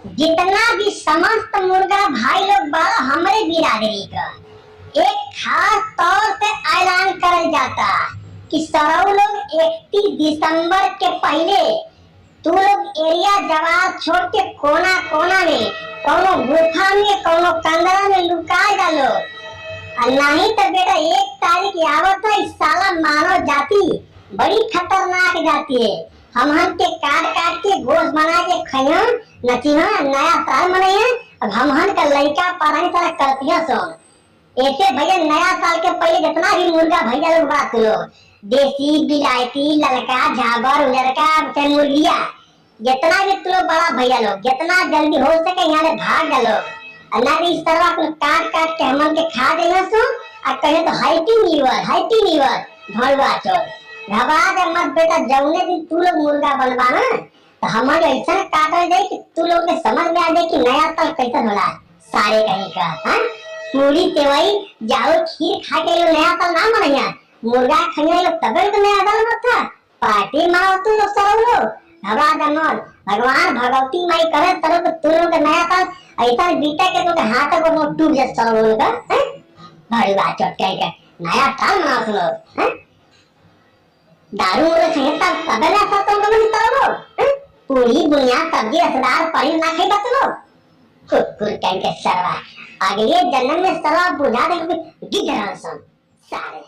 जितना भी समस्त मुर्गा भाई लोग बा हमारे बिरादरी का एक खास तौर से ऐलान करल जाता कि सरऊ लोग 31 दिसंबर के पहले तू लोग एरिया जवाब छोड़ के कोना कोना में कोनो गुफा में कोनो कंदरा में लुका डालो। नहीं तो बेटा 1 तारीख आवत है, इस साला मानव जाति बड़ी खतरनाक जाती है। हम के काट काट के गोश्त बना के खाइया नचिहा नया साल मनाइया। अब हम का लड़का पढ़ाई तरह करतिया सो ऐसे भैया नया साल के पहले जितना भी मुर्गा भैया लोग बात लो, देसी बिलायती ललका झाबर उजरका चाहे मुर्गिया जितना भी तुम बड़ा भैया लोग जितना जल्दी हो सके यहाँ से भाग डालो। अल्लाह ने इस तरह काट काट के हम के खा देना सो और कहे तो हाइटी लीवर भरवा चोर घबरा जा मत बेटा। जौने दिन तू लोग मुर्गा बनवा ना तो हमारे ऐसा काटल जाए कि तू लोग ने समझ में आ जाए कि नया साल कैसा होला सारे कहीं का। हाँ पूरी सेवई जाओ खीर खा के लोग नया साल ना मनाइया, मुर्गा खाइए लोग तबे तो नया साल मत पार्टी मारो तू लोग सब लोग घबरा जा मत। भगवान भगवती माई करे तरह तू लोग का नया साल ऐसा बीता के तो हाथ को टूट जाए सब लोग का। बड़ी बात चटकाई का नया साल मना सुनो। दारू मुर्गा खाए तब ना सब लोग पूरी बुनियाद सब्जी रसदार पनीर ना खाई बस लोग कुकुर के सरवा अगले जन्म में सरवा बुझा दे गिर सारे।